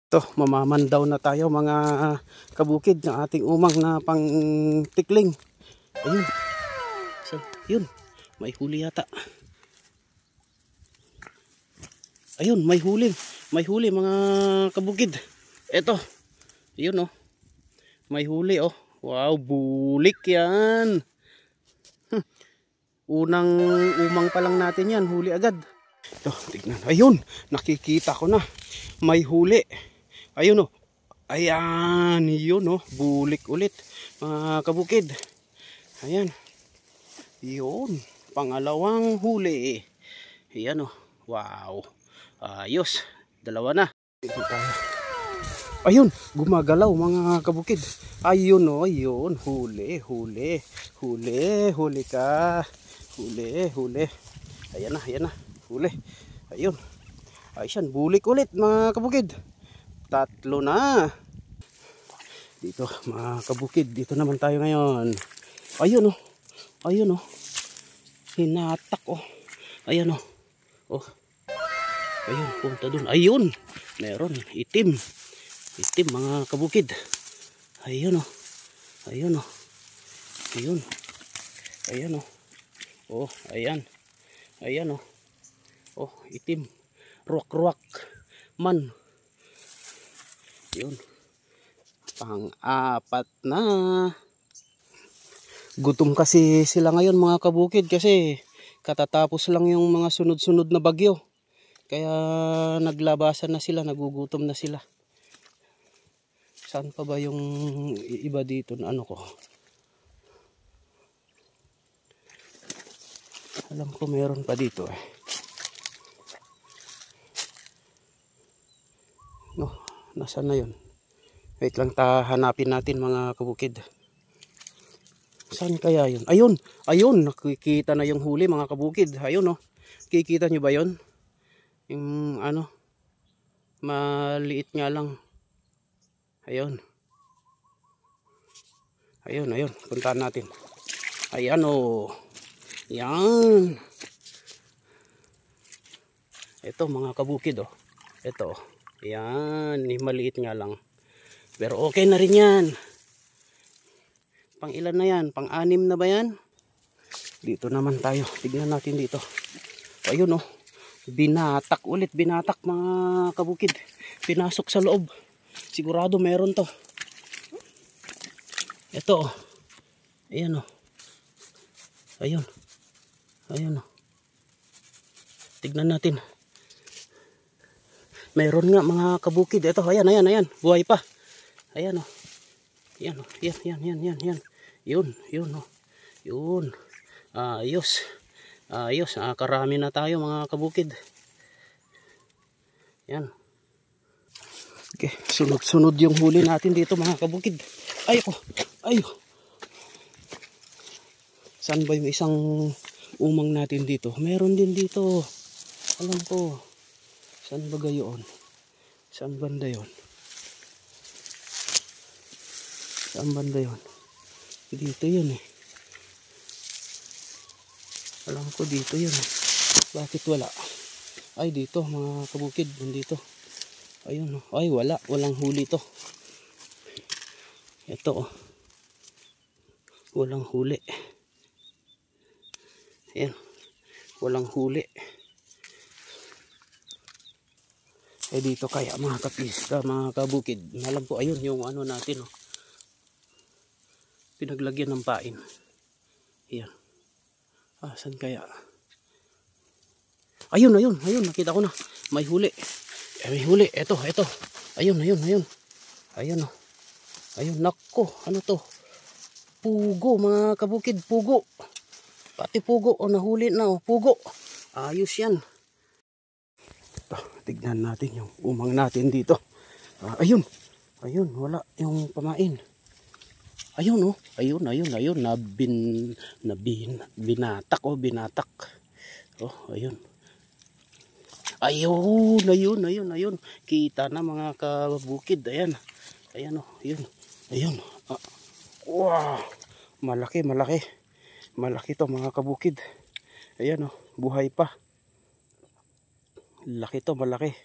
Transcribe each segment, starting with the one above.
Ito, mamamandaw na tayo mga kabukid ng ating umang na pang tikling. Ayun. So, yun. May huli yata. Ayun, may huli. May huli mga kabukid. Ito. Ayun oh. May huli oh. Wow, bulik yan. Unang umang pa lang natin yan. Huli agad. Ito, tignan. Ayun, nakikita ko na. May huli. Ayun oh. Ayan, yun oh. Bulik ulit. Mga kabukid. Ayan. Yun. Pangalawang huli. Ayan oh. Wow. Ayos. Dalawa na. Ayun. Gumagalaw mga kabukid. Ayun oh. Ayun. Huli. Huli. Huli. Huli ka. Huli. Huli. Ayan na. Ayan na. Huli. Ayun. Ayun. Bulik ulit mga kabukid. Tatlo na. Dito mga kabukid. Dito naman tayo ngayon. Ayun oh. Ayun oh. Hinatak oh. Ayan oh. Oh. Ayun. Punta dun. Ayun. Meron. Itim. Itim mga kabukid. Ayun oh. Ayun oh. Ayun. Ayan oh. Oh. Ayan. Ayan oh. Oh. Itim. Ruwak-ruwak. Man. Yun. Pang-apat na. Gutom kasi sila ngayon mga kabukid kasi katatapos lang yung mga sunod-sunod na bagyo. Kaya naglabasan na sila, nagugutom na sila. Saan pa ba yung iba dito na ano ko? Alam ko meron pa dito eh. No, nasaan na yun? Wait lang, hanapin natin mga kabukid. Saan kaya yun? Ayun, ayun, nakikita na yung huli mga kabukid. Ayun oh, kikita nyo ba yun? Yung ano, maliit nga lang. Ayun. Ayun, ayun, puntahan natin. Ayan oh. Yan. Ito mga kabukid oh. Ito. Yan, maliit nga lang. Pero okay na rin yan. Pang ilan na yan? Pang 6 na ba yan? Dito naman tayo. Tignan natin dito. Ayun oh. Binatak ulit. Binatak mga kabukid. Pinasok sa loob. Sigurado meron to. Ito oh. Ayan oh. Ayun. Ayun oh. Tignan natin. Meron nga mga kabukid. Ito. Ayan. Ayan. Ayan. Buhay pa. Ayan oh. Yan oh. Yan. Yan. Yan. Yan. Yan. Yun. Yun oh. Yun. Ayos. Ayos. Karami na tayo mga kabukid. Yan. Okay. Sunod-sunod yung huli natin dito mga kabukid. Ay ko. Ay. Saan ba yung isang umang natin dito? Meron din dito. Alam ko. Saan ba gayon? Saan banda yun? Saan banda yun? Dito yun eh. Alam ko dito yun eh. Bakit wala? Ay dito mga kabukid. Nandito. Ayun oh. Ay wala. Walang huli to. Ito oh. Walang huli. Ayan. Walang huli. Eh dito kaya mga kapista, mga kabukid. Alam po ayun yung ano natin oh. Pinaglagyan ng pain. Ayan. Saan kaya? Ayun, ayun, ayun. Nakita ko na. May huli. May huli. Ito, ito. Ayun, ayun, ayun. Ayun oh. Ayun, nako. Ano to? Pugo, mga kabukid. Pugo. Pati pugo. O, nahuli na oh. Pugo. Ayos yan. Ito, tignan natin yung umang natin dito. Ayun. Ayun, wala yung pamain. Ayun oh. Ayun, ayun, ayun. Binatak oh. Binatak. Oh, ayun. Ayun, ayun, ayun, ayun. Kita na mga kabukid. Ayan. Ayan oh. Ayun. Ayun. Wow. Malaki, malaki. Malaki to mga kabukid. Ayan oh. Buhay pa. Laki to, malaki.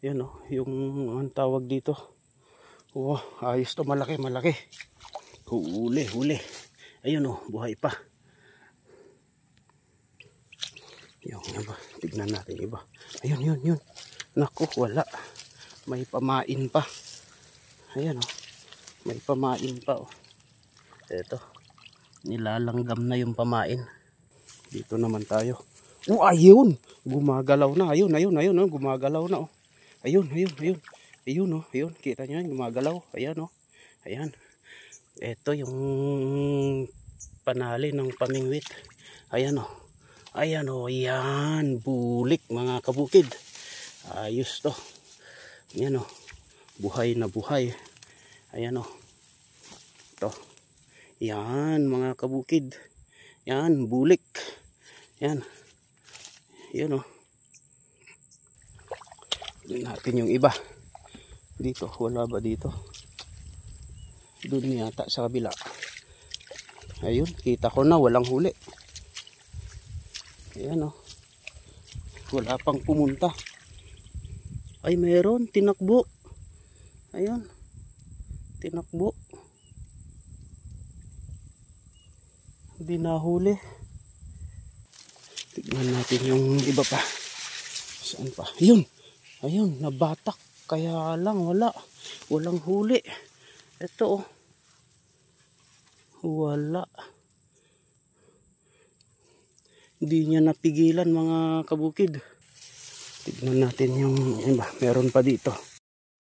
Yan oh, yung ang tawag dito. Oh, ayos to, malaki, malaki. Huli, huli. Ayun oh, buhay pa. Yung iba, tignan natin iba. Ayun, yun, yun. Naku, wala. May pamain pa. Ayan oh, may pamain pa oh. Eto, nilalanggam na yung pamain. Dito naman tayo. Oh, ayun! Gumagalaw na. Ayun, ayun, ayun. Oh, gumagalaw na oh. Ayun, ayun, ayun. Ayun oh, ayun. Kita nyo yan, gumagalaw. Ayan oh. Ayan. Ito yung panali ng pamingwit. Ayan oh. Ayan oh, yan. Bulik mga kabukid. Ayos to. Ayan oh. Buhay na buhay. Ayan oh. Ito. Yan mga kabukid. Yan, bulik. Yan. Yan oh. Tignan natin yung iba. Dito, wala ba dito? Doon yata sa kabila. Ayun, kita ko na walang huli. Ayan oh. Wala pang pumunta. Ay, meron, tinakbo. Ayun. Tinakbo. Hindi nahuli. Tignan natin yung iba pa. Saan pa? Ayun. Ayun, nabatak. Kaya lang wala. Walang huli. Ito oh. Wala. Hindi niya napigilan mga kabukid. Tignan natin yung iba. Meron pa dito.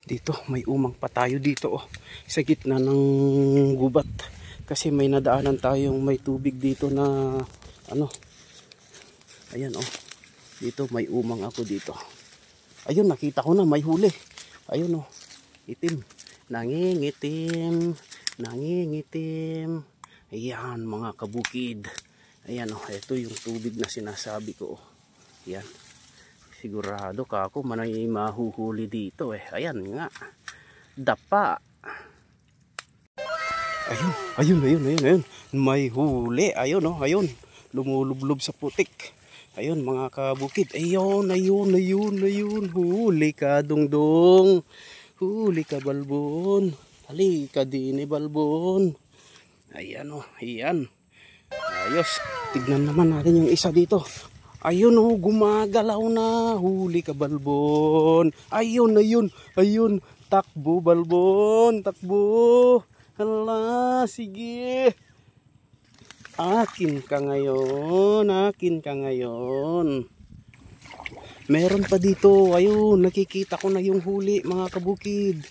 Dito may umang pa tayo dito oh. Sa gitna ng gubat. Kasi may nadaanan tayong may tubig dito na ano. Ayan oh. Dito may umang ako dito. Ayun, nakita ko na may huli. Ayun oh. Itim. Nangingitim. Nangingitim. Ayan mga kabukid. Ayan oh. Ito yung tubig na sinasabi ko oh. Ayan. Sigurado ka ako manay mahuhuli dito eh. Ayan nga. Dapa. Ayun, ayun, ayun, ayun, ayun. May huli. Ayun oh, ayun. Lumulublob sa putik. Ayun mga kabukid. Ayun, ayun, ayun, ayun. Huli ka, dungdong. Huli ka, balbon. Halika din eh, balbon. Ayan oh, ayan. Ayos. Tignan naman natin yung isa dito. Ayun oh, gumagalaw na. Huli ka, balbon. Ayun, ayun, ayun. Takbo, balbon. Takbo. Hala, sige. Akin ka ngayon. Akin ka ngayon. Meron pa dito. Ayun, nakikita ko na yung huli, mga kabukid.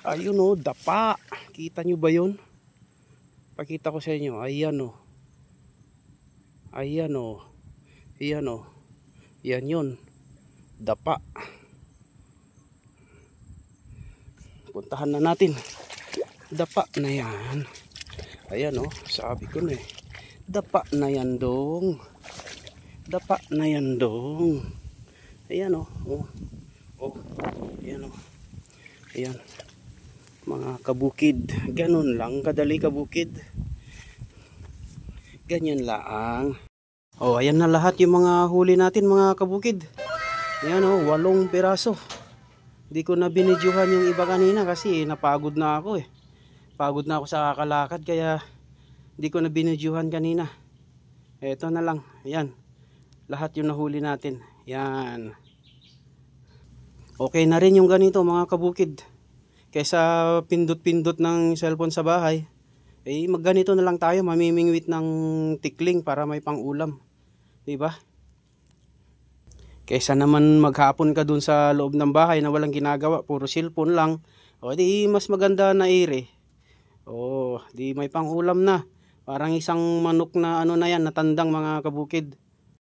Ayun oh, dapa. Kita nyo ba yun? Pakita ko sa inyo. Ayan oh. Ayan oh. Ayan oh. Yan yun. Dapa. Puntahan na natin. Dapa na yan. Ayan oh. Sabi ko na eh. Dapa na yan dong. Dapa na yan dong. Ayan oh. Oh. Oh. Ayan oh. Ayan. Mga kabukid. Ganun lang. Kadali kabukid. Ganyan lang. Oh, ayan na lahat yung mga huli natin mga kabukid. Ayan oh, 8 piraso. Di ko na binidyohan yung iba kanina kasi napagod na ako eh. Pagod na ako sa kakalakad kaya di ko na binidyohan kanina. Eto na lang. Ayan. Lahat yung nahuli natin. Ayan. Okay na rin yung ganito mga kabukid. Kaysa pindot-pindot ng cellphone sa bahay. Eh magganito na lang tayo, mamimingwit ng tikling para may pang-ulam. Diba? Kaysa naman maghapon ka dun sa loob ng bahay na walang ginagawa, puro cellphone lang. O di mas maganda na ere. O di may pang-ulam na. Parang isang manok na ano na yan, natandang mga kabukid.